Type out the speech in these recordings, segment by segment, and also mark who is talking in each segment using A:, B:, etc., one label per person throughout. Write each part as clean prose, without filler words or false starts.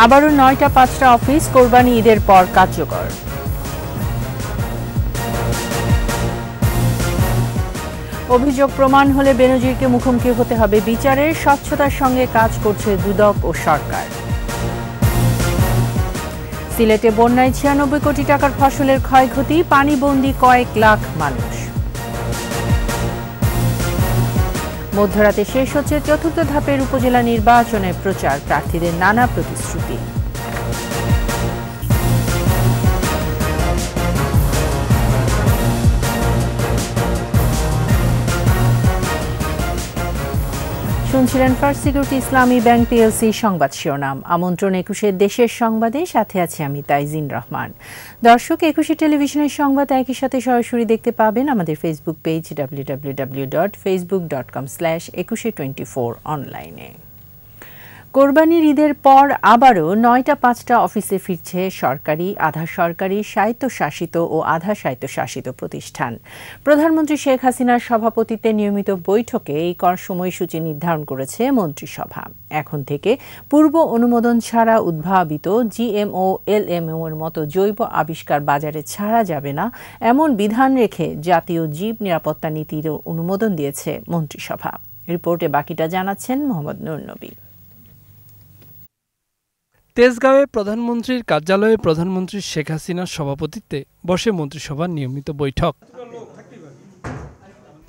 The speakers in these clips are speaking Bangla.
A: আবারও ৯টা ৫টা অফিস কোরবানি ঈদের পর কার্যকর। অভিযোগ প্রমাণ হলে বেনজিরকে মুখোমুখি হতে হবে বিচারের। স্বচ্ছতার সঙ্গে কাজ করছে দুদক ও সরকার। সিলেটে বন্যায় ৯৬ কোটি টাকার ফসলের ক্ষয়ক্ষতি, পানিবন্দী কয়েক লাখ মানুষ। মধ্যরাতে শেষ হচ্ছে চতুর্থ ধাপের উপজেলা নির্বাচনের প্রচার, প্রার্থীদের নানা প্রতিশ্রুতি। শুনছিলেন ফার্স্ট সিকিউরিটি ইসলামী ব্যাংক পিএলসি সংবাদ শিরোনাম। আমন্ত্রণ ২১ দেশের সংবাদে, সাথে আছে আমি তাইজিন রহমান। দর্শক, ২১ টেলিভিশনের সংবাদ একই সাথে সরাসরি দেখতে পাবেন আমাদের ফেসবুক পেজ www.facebook.com/2124 অনলাইনে। কোরবানির ঈদের পর আবারও ৯টা ৫টা অফিসে ফিরছে সরকারি, আধা সরকারি, স্বায়ত্তশাসিত ও আধা স্বায়ত্তশাসিত প্রতিষ্ঠান। প্রধানমন্ত্রী শেখ হাসিনার সভাপতিত্বে নিয়মিত বৈঠকে এই সময়সূচি নির্ধারণ করেছে মন্ত্রিসভা। এখন থেকে পূর্ব অনুমোদন ছাড়া উদ্ভাবিত জিএমও, এলএমও এর মতো জৈব আবিষ্কার বাজারে ছাড়া যাবে না, এমন বিধান রেখে জাতীয় জীব নিরাপত্তা নীতির অনুমোদন দিয়েছে মন্ত্রিসভা। রিপোর্টে বাকিটা জানাচ্ছেন মোহাম্মদ নুর নবী।
B: তেজগাঁওয়ে প্রধানমন্ত্রীর কার্যালয়ে প্রধানমন্ত্রী শেখ হাসিনার সভাপতিত্বে বসে মন্ত্রিসভার নিয়মিত বৈঠক।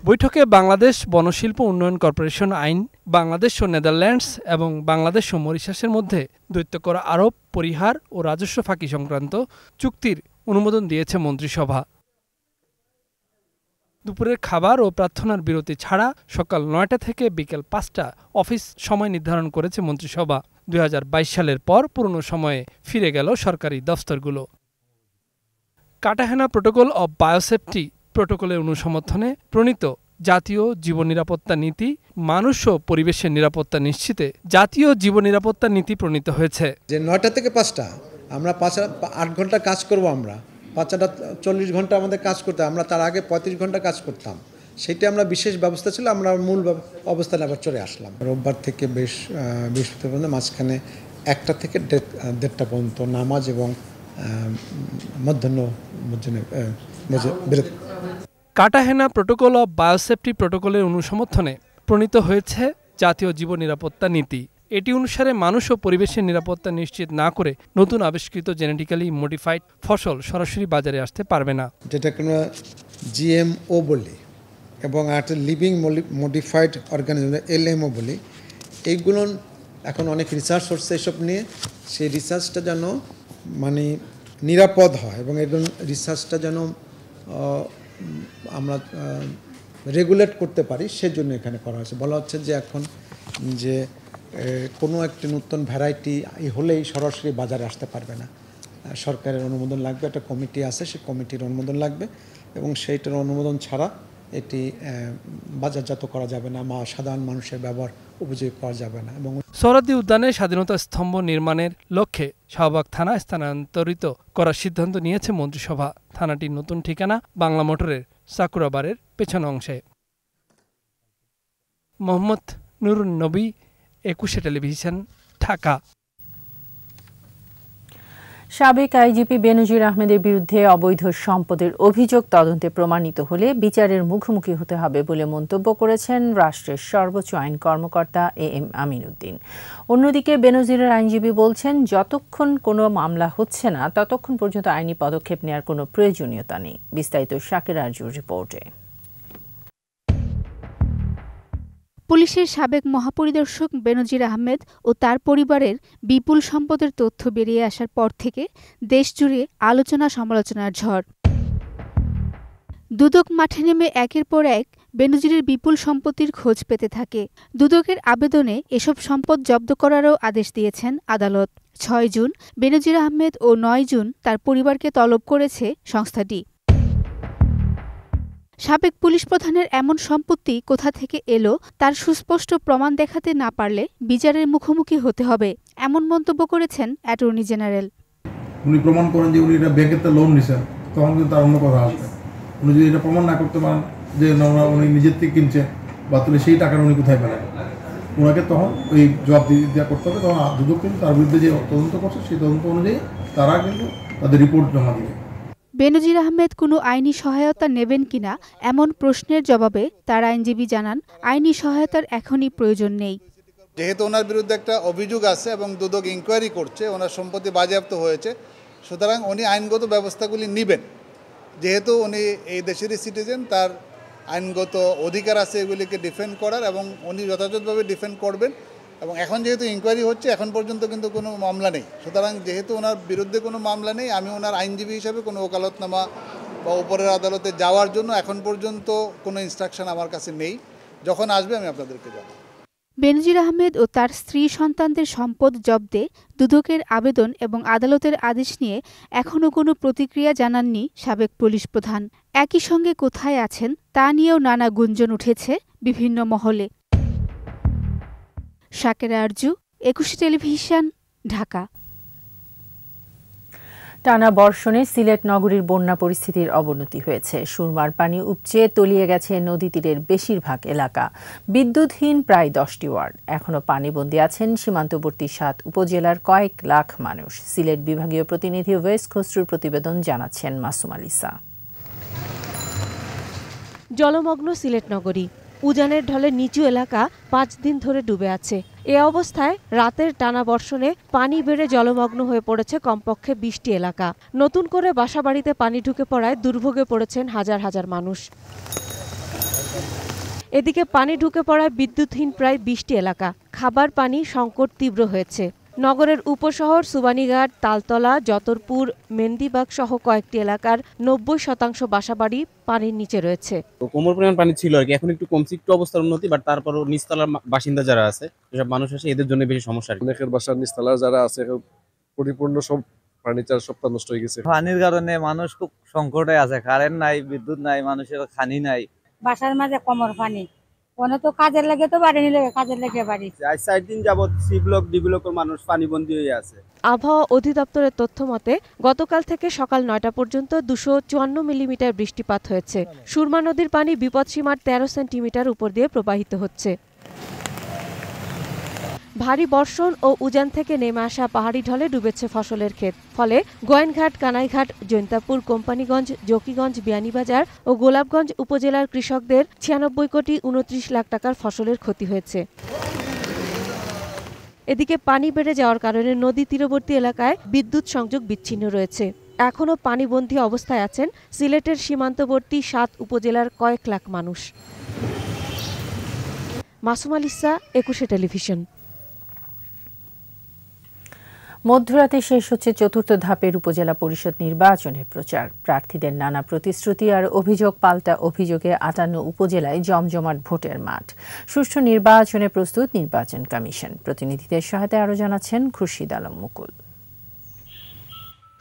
B: বৈঠকে বাংলাদেশ বনশিল্প উন্নয়ন কর্পোরেশন আইন, বাংলাদেশ ও নেদারল্যান্ডস এবং বাংলাদেশ ও মরিশাসের মধ্যে দ্বৈত করা আরোপ পরিহার ও রাজস্ব ফাঁকি সংক্রান্ত চুক্তির অনুমোদন দিয়েছে মন্ত্রিসভা। দুপুরের খাবার ও প্রার্থনার বিরতি ছাড়া সকাল ৯টা থেকে বিকেল ৫টা অফিস সময় নির্ধারণ করেছে মন্ত্রিসভা। ২০২২ সালের পর পুরনো সময়ে ফিরে গেল সরকারি দফতরগুলো। কাটাহেনা প্রোটোকল অব বায়োসেফটি প্রোটোকলের অনুসমর্থনে প্রণীত জাতীয় জীবন নিরাপত্তা নীতি, মানুষ ও পরিবেশের নিরাপত্তা নিশ্চিতে জাতীয় জীবন নিরাপত্তা নীতি প্রণীত হয়েছে।
C: যে ৯টা থেকে ৫টা আমরা ৮ ঘন্টা কাজ করব, আমরা ৫টা ৪০ ঘন্টা আমাদের কাজ করতে, আমরা তার আগে ৩৫ ঘন্টা কাজ করতাম। সেটা আমরা বিশেষ ব্যবস্থা ছিল, আমরা মূল অবস্থানে আবার চলে আসলাম। রোববার থেকে বৃহস্পতিবার পর্যন্ত মাঝখানে ১টা থেকে ১:৩০ পর্যন্ত নামাজ এবং বিরতি।
B: কাটাহেনা প্রোটোকল অব বায়োসেফটি প্রোটোকলের অনুসমর্থনে প্রণীত হয়েছে জাতীয় জীবন নিরাপত্তা নীতি। এটি অনুসারে মানুষ ও পরিবেশের নিরাপত্তা নিশ্চিত না করে নতুন আবিষ্কৃত জেনেটিক্যালি মডিফাইড ফসল সরাসরি বাজারে আসতে পারবে না,
C: যেটাকে আমরা জিএমও বলি, এবং একটা লিভিং মডিফাইড অর্গানিজম এলএমও বলি। এইগুলো এখন অনেক রিসার্চ হচ্ছে এসব নিয়ে। সেই রিসার্চটা যেন মানে নিরাপদ হয় এবং এগুলো রিসার্চটা যেন আমরা রেগুলেট করতে পারি, সেজন্য এখানে করা হয়েছে। বলা হচ্ছে যে এখন যে কোনো একটি নতুন ভ্যারাইটি হলেই সরাসরি বাজারে আসতে পারবে না, সরকারের অনুমোদন লাগবে। একটা কমিটি আছে, সেই কমিটির অনুমোদন লাগবে এবং সেইটার অনুমোদন ছাড়া এটি বাজারজাত করা যাবে না, সাধারণ মানুষের ব্যবহার উপযোগী করা যাবে না। এবং
B: সোহরাওয়ার্দী উদ্যানে স্বাধীনতা স্তম্ভ নির্মাণের লক্ষ্যে শাহবাগ থানা স্থানান্তরিত করার সিদ্ধান্ত নিয়েছে মন্ত্রিসভা। থানাটির নতুন ঠিকানা বাংলা মোটরের সাকুরাবারের পেছন অংশে। মোহাম্মদ নুর নবী, ২১ টেলিভিশন, ঢাকা।
A: সাবেক আইজিপি বেনজির আহমেদের বিরুদ্ধে অবৈধ সম্পদের অভিযোগ তদন্তে প্রমাণিত হলে বিচারের মুখোমুখি হতে হবে বলে মন্তব্য করেছেন রাষ্ট্রের সর্বোচ্চ আইন কর্মকর্তা AM আমিন উদ্দিন। অন্যদিকে বেনজিরের আইনজীবী বলছেন, যতক্ষণ কোনো মামলা হচ্ছে না ততক্ষণ পর্যন্ত আইনি পদক্ষেপ নেওয়ার কোনো প্রয়োজনীয়তা নেই। বিস্তারিত শাকির আরজুর রিপোর্টে।
D: পুলিশের সাবেক মহাপরিদর্শক বেনজির আহমেদ ও তার পরিবারের বিপুল সম্পদের তথ্য বেরিয়ে আসার পর থেকে দেশজুড়ে আলোচনা সমালোচনার ঝড়। দুদক মাঠে নেমে একের পর এক বেনজিরের বিপুল সম্পত্তির খোঁজ পেতে থাকে। দুদকের আবেদনে এসব সম্পদ জব্দ করারও আদেশ দিয়েছেন আদালত। ৬ জুন বেনজির আহমেদ ও ৯ জুন তার পরিবারকে তলব করেছে সংস্থাটি। সাবেক পুলিশ প্রধানের এমন সম্পত্তি কোথা থেকে এলো তার সুস্পষ্ট প্রমাণ দেখাতে না পারলে বিচারের মুখোমুখি হতে হবে, এমন মন্তব্য করেছেন অ্যাটর্নি জেনারেল।
E: উনি প্রমাণ করেন যে উনি এটা ব্যাংকের লোন নিছেন, তখন কিন্তু তার অন্য কথা আসবে। উনি যদি এটা প্রমাণ না করতে পারেন যে উনি নিজের থেকে কিনছে, বা তাহলে সেই টাকাটা উনি কোথায় পেলেন, ওনাকে তখন ওই জবাব দেওয়া করতে হবে। তখন দুদক কিন্তু তার বিরুদ্ধে যে তদন্ত করছে সেই তদন্ত অনুযায়ী তারা কিন্তু তাদের রিপোর্ট জমা দেবে।
D: বেনজির আহমেদ কোনো আইনি সহায়তা নেবেন কিনা এমন প্রশ্নের জবাবে তার আইনজীবী জানান, আইনি সহায়তার এখনই প্রয়োজন নেই।
F: যেহেতু ওনার বিরুদ্ধে একটা অভিযোগ আছে এবং দুদক ইনকোয়ারি করছে, ওনার সম্পত্তি বাজেয়াপ্ত হয়েছে, সুতরাং উনি আইনগত ব্যবস্থাগুলি নেবেন। যেহেতু উনি এই দেশেরই সিটিজেন, তার আইনগত অধিকার আছে এগুলিকে ডিফেন্ড করার, এবং উনি যথাযথভাবে ডিফেন্ড করবেন। এবং এখন যেহেতু ইনকোয়ারি হচ্ছে, এখন পর্যন্ত কিন্তু কোনো মামলা নেই, সুতরাং যেহেতু ওনার বিরুদ্ধে কোনো মামলা নেই, আমি ওনার আইনজীবী হিসাবে কোনো ওকালতনামা বা উপরের আদালতে যাওয়ার জন্য এখন পর্যন্ত কোনো ইনস্ট্রাকশন আমার কাছে নেই। যখন আসবে আমি আপনাদেরকে জানাবো।
D: বেনজির আহমেদ ও তার স্ত্রী সন্তানদের সম্পদ জব্দে দুদকের আবেদন এবং আদালতের আদেশ নিয়ে এখনও কোনো প্রতিক্রিয়া জানাননি সাবেক পুলিশ প্রধান। একই সঙ্গে কোথায় আছেন তা নিয়েও নানা গুঞ্জন উঠেছে বিভিন্ন মহলে। শাকেরা আরজু, একুশে টেলিভিশন, ঢাকা।
A: টানা বর্ষণে সিলেট নগরীর বন্যা পরিস্থিতির অবনতি হয়েছে। সুরমার পানি উপচে তলিয়ে গেছে নদী তীরের বেশিরভাগ এলাকা। বিদ্যুৎহীন প্রায় 10টি ওয়ার্ড। এখনও পানিবন্দী আছেন সীমান্তবর্তী 7 উপজেলার কয়েক লাখ মানুষ। সিলেট বিভাগীয় প্রতিনিধি ওয়েস খসরুর প্রতিবেদন, জানাচ্ছেন মাসুম আলিসা।
G: জলমগ্ন সিলেট নগরী, উজানের ঢলে নিচু এলাকা 5 দিন ধরে ডুবে আছে। এ অবস্থায় রাতের টানা বর্ষণে পানি বেড়ে জলমগ্ন হয়ে পড়েছে কমপক্ষে 20টি এলাকা। নতুন করে বাসাবাড়িতে পানি ঢুকে পড়ায় দুর্ভোগে পড়েছেন হাজার হাজার মানুষ। এদিকে পানি ঢুকে পড়ায় বিদ্যুৎহীন প্রায় 20টি এলাকা। খাবার পানি সংকট তীব্র হয়েছে। নগরের উপশহর সুবানীঘাট, তালতলা, যতরপুর, মেন্দিবাগ সহ কয়েকটি এলাকার 90% বাসাবাড়ি পানির নিচে রয়েছে।
H: কোমর পরিমাণ পানি ছিল আর কি, এখন একটু কমছে, একটু অবস্থার উন্নতি, বাট তারপরও নিচতলার বাসিন্দা যারা আছে, যেসব মানুষ আছে, এদের জন্য বেশি সমস্যা।
I: অনেকের বাসার নিচতলা যারা আছে পরিপূর্ণ সব ফার্নিচার সবটা নষ্ট হয়ে গেছে।
J: পানির কারণে মানুষ খুব সংকটে আছে, কারেন্ট নাই, বিদ্যুৎ নাই, মানুষের খানি নাই।
K: বাসার মাঝে কোমর পানি, কোনো তো কাজের লাগে তো বাড়ি নিলে কাজের লাগে বাড়ি।
J: 4 দিন যাবত সি ব্লক, ডি ব্লকের মানুষ পানিবন্দী হয়ে আছে।
G: আবহাওয়া অধিদপ্তরের তথ্য মতে গতকাল থেকে সকাল 9টা পর্যন্ত 254 মিলিমিটার বৃষ্টিপাত হয়েছে। সুরমা নদীর পানি বিপদসীমার 13 সেন্টিমিটার উপর দিয়ে প্রবাহিত হচ্ছে। ভারী বর্ষণ ও উজান থেকে নেমে আসা পাহাড়ি ঢলে ডুবেছে ফসলের ক্ষেত। ফলে গোয়েনঘাট, কানাইঘাট, জৈন্তাপুর, কোম্পানিগঞ্জ, জকিগঞ্জ, বিয়ানীবাজার ও গোলাপগঞ্জ উপজেলার কৃষকদের 96 কোটি 29 লাখ টাকার ফসলের ক্ষতি হয়েছে। এদিকে পানি বেড়ে যাওয়ার কারণে নদী তীরবর্তী এলাকায় বিদ্যুৎ সংযোগ বিচ্ছিন্ন রয়েছে। এখনও পানিবন্দী অবস্থায় আছেন সিলেটের সীমান্তবর্তী 7 উপজেলার কয়েক লাখ মানুষ। মাসুম আলিসা, একুশে টেলিভিশন।
A: মধ্যরাতে শেষ হচ্ছে 4র্থ ধাপের উপজেলা পরিষদ নির্বাচনের প্রচার। প্রার্থীদের নানা প্রতিশ্রুতি আর অভিযোগ পাল্টা অভিযোগে 58 উপজেলায় জমজমাট ভোটের মাঠ। সুষ্ঠু নির্বাচনে প্রস্তুত নির্বাচন কমিশন। প্রতিনিধিদের সহায়তায় আরও জানাচ্ছেন খুরশিদ আলম মুকুল।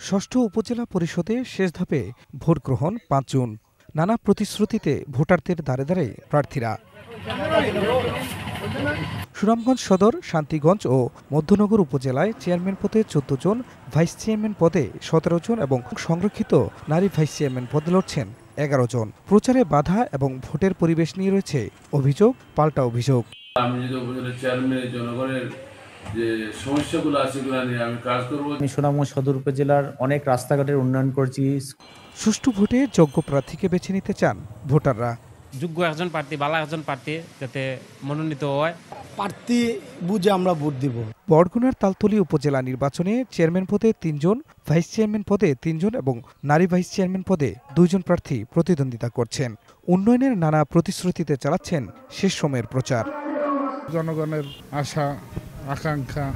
L: 6ষ্ঠ উপজেলা পরিষদে শেষ ধাপে ভোট গ্রহণ 5 জুন। নানা প্রতিশ্রুতিতে ভোটারদের দ্বারে দ্বারে প্রার্থীরা। সুনামগঞ্জ সদর, শান্তিগঞ্জ ও মধ্যনগর উপজেলায় চেয়ারম্যান পদে 14 জন, ভাইস চেয়ারম্যান পদে 17 জন এবং সংরক্ষিত নারী ভাইস চেয়ারম্যান পদে লড়ছেন 11 জন। প্রচারে বাধা এবং ভোটের পরিবেশ নিয়ে রয়েছে অভিযোগ পাল্টা অভিযোগ।
M: আমি যদি উপজেলা চেয়ারম্যান, জনগণের যে সমস্যাগুলো আছে সেগুলো নিয়ে আমি কাজ করব।
N: আমি সুনামগঞ্জ সদর উপজেলার অনেক রাস্তাঘাটের উন্নয়ন করছি।
L: সুষ্ঠু ভোটে যোগ্য প্রার্থীকে বেছে নিতে চান ভোটাররা।
O: যোগ্য একজন প্রার্থী, ভালো একজন প্রার্থী যাতে মনোনীত হয়,
P: প্রার্থী বুঝে আমরা ভোট দিব।
L: বরগুনার তালতলী উপজেলা নির্বাচনে চেয়ারম্যান পদে 3 জন, ভাইস চেয়ারম্যান পদে 3 জন এবং নারী ভাইস চেয়ারম্যান পদে 2 জন প্রার্থী প্রতিদ্বন্দ্বিতা করছেন। উন্নয়নের নানা প্রতিশ্রুতিতে চালাচ্ছেন শেষ সময়ের প্রচার।
Q: জনগণের আশা আকাঙ্ক্ষা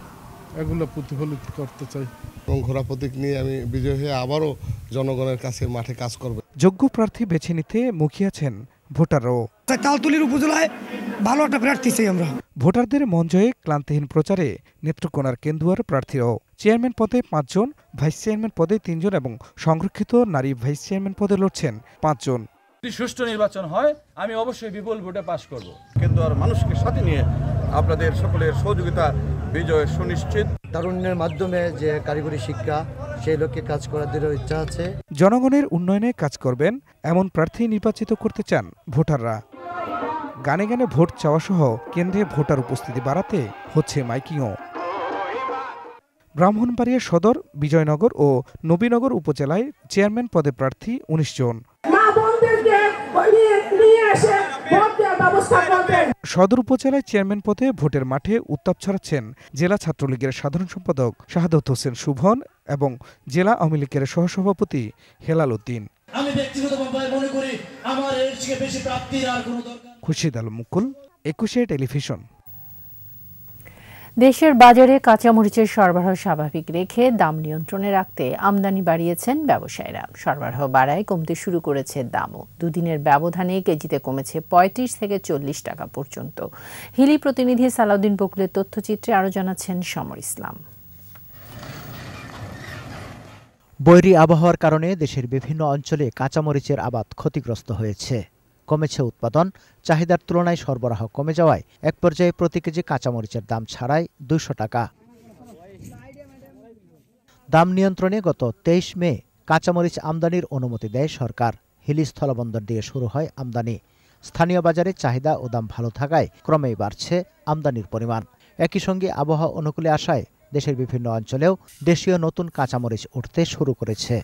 Q: এগুলো প্রতিফলিত করতে চাই
R: এবং ঘোড়া প্রতীক নিয়ে আমি বিজয় হয়ে আবারও জনগণের কাছে মাঠে কাজ করব।
L: যোগ্য প্রার্থী বেছে নিতে মুখিয়ে আছেন ভোটাররাও।
P: তালতলীর উপজেলায় ভালো একটা প্রার্থী চাই আমরা।
L: ভোটারদের মন জয়ে ক্লান্তিহীন প্রচারে নেত্রকোনার কেন্দুয়ার প্রার্থীরাও। চেয়ারম্যান পদে 5 জন, ভাইস চেয়ারম্যান পদে 3 জন এবং সংরক্ষিত নারী ভাইস চেয়ারম্যান পদে লড়ছেন 5 জন।
S: যদি সুষ্ঠু নির্বাচন হয় আমি অবশ্যই বিপুল ভোটে পাস করব। কেন্দুয়ার মানুষকে সাথে নিয়ে আপনাদের সকলের সহযোগিতা বিজয় সুনিশ্চিত।
T: তারুণ্যের মাধ্যমে যে কারিগরি শিক্ষা, সেই লক্ষ্যে কাজ করার দৃঢ় ইচ্ছা আছে।
L: জনগণের উন্নয়নে কাজ করবেন এমন প্রার্থী নির্বাচিত করতে চান ভোটাররা। গানে গানে ভোট চাওয়া সহ কেন্দ্রে ভোটার উপস্থিতি বাড়াতে হচ্ছে মাইকিংও। ব্রাহ্মণবাড়িয়া সদর, বিজয়নগর ও নবীনগর উপজেলায় চেয়ারম্যান পদে প্রার্থী ১৯ জন। সদর উপজেলায় চেয়ারম্যান পদে ভোটের মাঠে উত্তাপ ছড়াচ্ছেন জেলা ছাত্রলীগের সাধারণ সম্পাদক শাহাদত হোসেন শুভন এবং জেলা আওয়ামী লীগের সহসভাপতি হেলাল উদ্দিন।
U: আমি ব্যক্তিগতভাবে মনে করি আমার এর চেয়ে বেশি প্রাপ্তির আর কোনো দরকার।
L: খুরশিদ আলম মুকুল, ২১ টেলিভিশন।
A: দেশের বাজারে কাঁচামরিচের সরবরাহ স্বাভাবিক রেখে দাম নিয়ন্ত্রণে রাখতে আমদানি বাড়িয়েছেন ব্যবসায়ীরা। সরবরাহ বাড়ায় কমতে শুরু করেছে দামও। দুদিনের ব্যবধানে কেজিতে কমেছে ৩৫ থেকে ৪০ টাকা পর্যন্ত। হিলি প্রতিনিধি সালাউদ্দিন বকুলের তথ্যচিত্রে আরও জানাচ্ছেন সমর ইসলাম।
V: বৈরী আবহাওয়ার কারণে দেশের বিভিন্ন অঞ্চলে কাঁচামরিচের আবাদ ক্ষতিগ্রস্ত হয়েছে। কমেছে উৎপাদন, চাহিদার তুলনায় সরবরাহ কমে যাওয়ায় এক পর্যায়ে প্রতি কেজি কাঁচামরিচের দাম ছাড়ায় ২০০ টাকা। দাম নিয়ন্ত্রণে গত ২৩ মে কাঁচামরিচ আমদানির অনুমতি দেয় সরকার। হিলি স্থলবন্দর দিয়ে শুরু হয় আমদানি। স্থানীয় বাজারে চাহিদা ও দাম ভালো থাকায় ক্রমেই বাড়ছে আমদানির পরিমাণ। একই সঙ্গে আবহাওয়া অনুকূলে আসায় দেশের বিভিন্ন অঞ্চলেও দেশীয় নতুন কাঁচামরিচ উঠতে শুরু করেছে।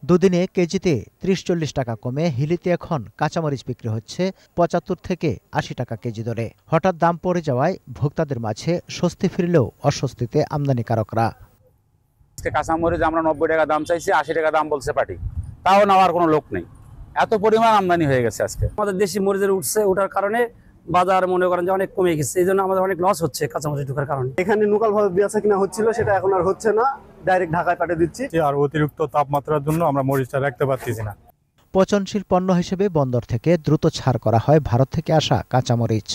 V: দুদিনে কেজিতে ৩০-৪০ টাকা কমে হিলিতে এখন কাঁচামরিচ বিক্রি হচ্ছে ৭৫ থেকে ৮০ টাকা কেজি দরে। হঠাৎ দাম পড়ে যাওয়ায় ভোক্তাদের মাঝে স্বস্তি ফিরলেও অস্বস্তিতে আমদানিকারকরা।
W: কাঁচামরিচ আমরা ৯০ টাকা দাম চাইছি, ৮০ টাকা দাম বলছে পার্টি, তাও নেওয়ার কোনো লোক নেই। এত পরিমাণ আমদানি হয়ে গেছে আজকে। আমাদের দেশি মরিচের ওঠার কারণে বাজার মনে করেন যে অনেক কমে গেছে, এই জন্য আমাদের অনেক লস হচ্ছে কাঁচামরিচ ঢোকার কারণে।
X: এখানে লোকাল ভাবে বেচা কিনা হচ্ছিল, সেটা এখন আর হচ্ছে না, ডাইরেক্ট ঢাকায় পাঠিয়ে দিচ্ছি।
Y: আর অতিরিক্ত তাপমাত্রার জন্য আমরা মরিচটা রাখতে পারতেছি না।
V: পচনশীল পণ্য হিসেবে বন্দর থেকে দ্রুত ছাড় করা হয় ভারত থেকে আসা কাঁচামরিচ।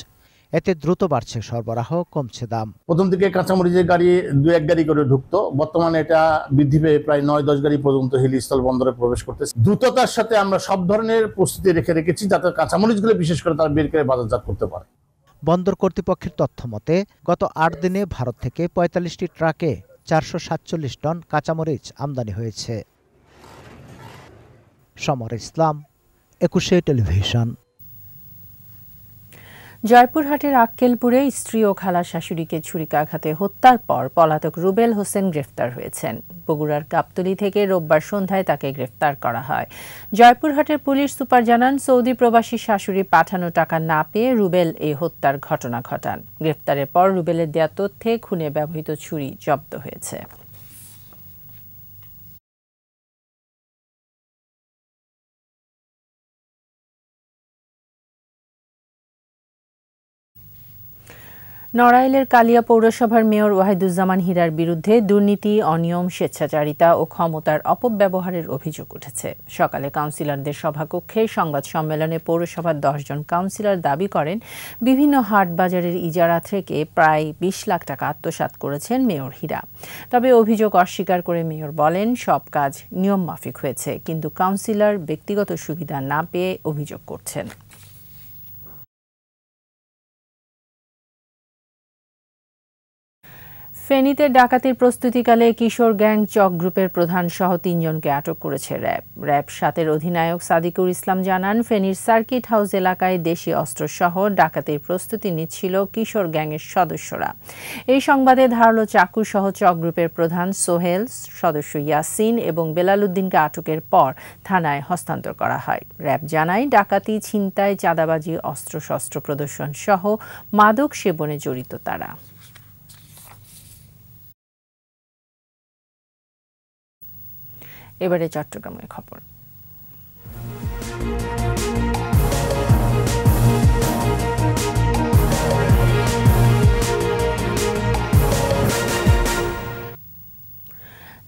V: এতে দ্রুত বাড়ছে সরবরাহ, কমছে দাম।
Z: প্রথম থেকে কাঁচামরিচের গাড়ি ২-১ গাড়ি করে ঢুকতো, বর্তমানে এটা বৃদ্ধি পেয়ে প্রায় ৯-১০ গাড়ি পর্যন্ত হিলি স্থল বন্দরে প্রবেশ করতেছে। দ্রুততার সাথে আমরা সব ধরনের প্রস্তুতি রেখেছি যাতে কাঁচামরিচগুলো বিশেষ করে তারা বের করে বাজারজাত করতে পারে।
V: বন্দর কর্তৃপক্ষের তথ্য মতে গত ৮ দিনে ভারত থেকে ৪৫টি ট্রাকে ৪৪৭ টন কাঁচামরিচ আমদানি হয়েছে। সমর ইসলাম, ২১ টেলিভিশন।
A: জয়পুরহাটের আক্কেলপুরে স্ত্রী ও খালা শাশুড়িকে ছুরিকাঘাতে হত্যার পর পলাতক রুবেল হোসেন গ্রেফতার হয়েছেন। বগুড়ার গাবতলী থেকে রোববার সন্ধ্যায় তাকে গ্রেফতার করা হয়। জয়পুরহাটের পুলিশ সুপার জানান, সৌদি প্রবাসী শাশুড়ি পাঠানো টাকা না পেয়ে রুবেল এই হত্যার ঘটনা ঘটান। গ্রেফতারের পর রুবেলের দেয়া তথ্যে খুনে ব্যবহৃত ছুরি জব্দ হয়েছে। নড়াইলের কালিয়া পৌরসভার মেয়র ওয়াহিদুজ্জামান হীরার বিরুদ্ধে দুর্নীতি, অনিয়ম, স্বেচ্ছাচারিতা ও ক্ষমতার অপব্যবহারের অভিযোগ উঠেছে। সকালে কাউন্সিলরদের সভাকক্ষে সংবাদ সম্মেলনে পৌরসভার ১০ জন কাউন্সিলর দাবি করেন, বিভিন্ন হাট বাজারের ইজারা থেকে প্রায় ২০ লাখ টাকা আত্মসাৎ করেছেন মেয়র হীরা। তবে অভিযোগ অস্বীকার করে মেয়র বলেন, সব কাজ নিয়ম মাফিক হয়েছে, কিন্তু কাউন্সিলর ব্যক্তিগত সুবিধা না পেয়ে অভিযোগ করছেন। ফেনীতে ডাকাতির প্রস্তুতিকালে কিশোর গ্যাং চক গ্রুপের প্রধান সহ ৩ জনকে আটক করেছে র্যাব। র্যাব ৭-এর অধিনায়ক সাদিকুর ইসলাম জানান, ফেনীর সার্কিট হাউস এলাকায় দেশি অস্ত্রসহ ডাকাতির প্রস্তুতি নিচ্ছিল কিশোর গ্যাংয়ের সদস্যরা। এই সংবাদে ধারালো চাকু সহ চক গ্রুপের প্রধান সোহেল, সদস্য ইয়াসিন এবং বেলাল উদ্দিনকে আটকের পর থানায় হস্তান্তর করা হয়। র্যাব জানায়, ডাকাতি, ছিনতাই, চাঁদাবাজি, অস্ত্রশস্ত্র প্রদর্শন সহ মাদক সেবনে জড়িত তারা। এবারে চট্টগ্রামের খবর।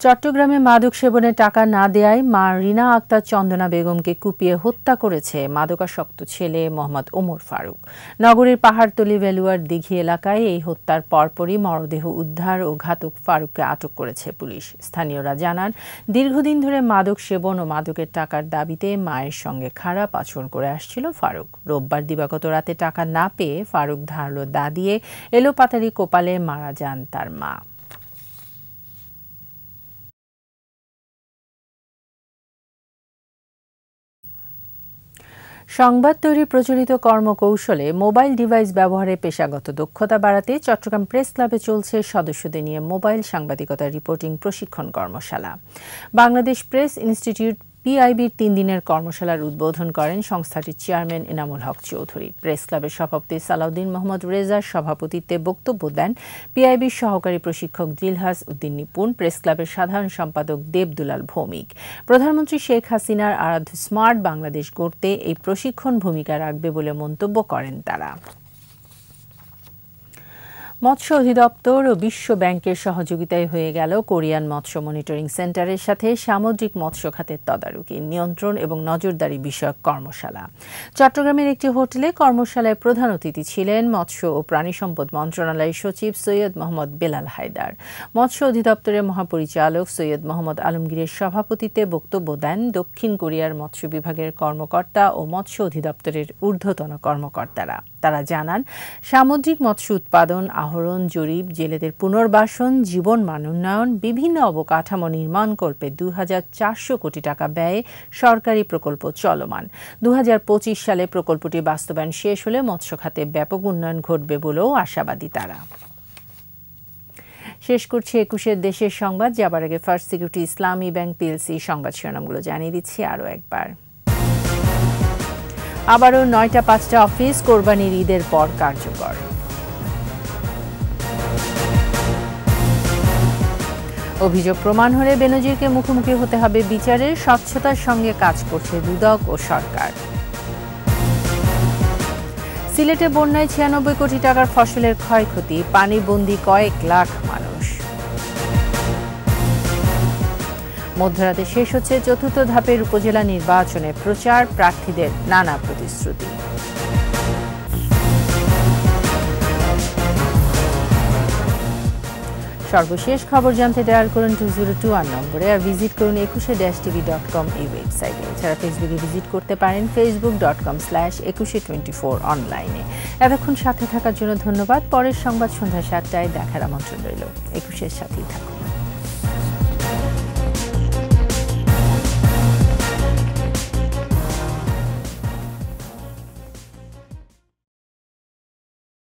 A: চট্টগ্রামে মাদক সেবনের টাকা না দেয়ায় মা রিনা আক্তার চন্দনা বেগমকে কুপিয়ে হত্যা করেছে মাদকাসক্ত ছেলে মোহাম্মদ ওমর ফারুক। নগরীর পাহাড়তলী ভেলুয়ার দিঘি এলাকায় এই হত্যার পরপরই মরদেহ উদ্ধার ও ঘাতক ফারুককে আটক করেছে পুলিশ। স্থানীয়রা জানান, দীর্ঘদিন ধরে মাদক সেবন ও মাদকের টাকার দাবিতে মায়ের সঙ্গে খারাপ আচরণ করে আসছিল ফারুক। রোববার দিবাগত রাতে টাকা না পেয়ে ফারুক ধারালো দা দিয়ে এলোপাতাড়ি কোপালে মারা যান তার মা। সংবাদ তৈরি প্রচলিত কর্মকৌশলে মোবাইল ডিভাইস ব্যবহারে পেশাগত দক্ষতা বাড়াতে চট্টগ্রাম প্রেস ক্লাবে চলছে সদস্যদের নিয়ে মোবাইল সাংবাদিকতা রিপোর্টিং প্রশিক্ষণ কর্মশালা। বাংলাদেশ প্রেস ইনস্টিটিউট পিআইবির 3 দিনের কর্মশালার উদ্বোধন করেন সংস্থাটির চেয়ারম্যান এনামুল হক চৌধুরী। প্রেস ক্লাবের সভাপতি সালাউদ্দিন মোহাম্মদ রেজার সভাপতিত্বে বক্তব্য দেন পিআইবির সহকারী প্রশিক্ষক জিলহাস উদ্দিন নিপুণ, প্রেস ক্লাবের সাধারণ সম্পাদক দেবদুলাল ভৌমিক। প্রধানমন্ত্রী শেখ হাসিনার আরাধ্য স্মার্ট বাংলাদেশ গড়তে এই প্রশিক্ষণ ভূমিকা রাখবে বলে মন্তব্য করেন তারা। মৎস্য অধিদপ্তর ও বিশ্ব ব্যাংকের সহযোগিতায় হয়ে গেল কোরিয়ান মৎস্য মনিটরিং সেন্টারের সাথে সামুদ্রিক মৎস্য খাতের তদারকি, নিয়ন্ত্রণ এবং নজরদারি বিষয়ক কর্মশালা। চট্টগ্রামের একটি হোটেলে কর্মশালায় প্রধান অতিথি ছিলেন মৎস্য ও প্রাণী সম্পদ মন্ত্রণালয়ের সচিব সৈয়দ মোহাম্মদ বেলাল হায়দার। মৎস্য অধিদপ্তরের মহাপরিচালক সৈয়দ মোহাম্মদ আলমগীরের সভাপতিত্বে বক্তব্য দেন দক্ষিণ কোরিয়ার মৎস্য বিভাগের কর্মকর্তা ও মৎস্য অধিদপ্তরের ঊর্ধ্বতন কর্মকর্তারা। তারা জানান, সামুদ্রিক মৎস্য উৎপাদন, আহরণ, জরিপ, জেলেদের পুনর্বাসন, জীবন মান উন্নয়ন, বিভিন্ন অবকাঠামো নির্মাণকল্পে ২,৪০০ কোটি টাকা ব্যয়ে সরকারি প্রকল্প চলমান। ২০২৫ সালে প্রকল্পটি বাস্তবায়ন শেষ হলে মৎস্য খাতে ব্যাপক উন্নয়ন ঘটবে বলেও আশাবাদী তারা। শেষ করছি ২১-এর দেশের সংবাদ। যাবার আগে ফার্স্ট সিকিউরিটি ইসলামী ব্যাংক পিএলসি সংবাদ শিরোনামগুলো জানিয়ে দিচ্ছি আরও একবার। আবারও ৯টা ৫টা অফিস কোরবানির ঈদের পর কার্যকর। অভিযোগ প্রমাণ হলে বেনজিরকে মুখোমুখি হতে হবে বিচারের, স্বচ্ছতার সঙ্গে কাজ করছে দুদক ও সরকার। সিলেটে বন্যায় ৯৬ কোটি টাকার ফসলের ক্ষয়ক্ষতি, পানিবন্দী কয়েক লাখ মানুষ। মধ্যরাতে শেষ হচ্ছে চতুর্থ ধাপের উপজেলা নির্বাচনে প্রচার, প্রার্থীদের নানা প্রতিশ্রুতি। সর্বশেষ খবর জানতে ডায়াল করুন 2021 নম্বরে আর ভিজিট করুন 21-tv.com এই ওয়েবসাইটে। এছাড়া ফেসবুকে ভিজিট করতে পারেন facebook.com/2124 অনলাইনে। এতক্ষণ সাথে থাকার জন্য ধন্যবাদ। পরের সংবাদ সন্ধ্যা ৭টায় দেখার আমন্ত্রণ রইল। 21-এর সাথেই থাকুন।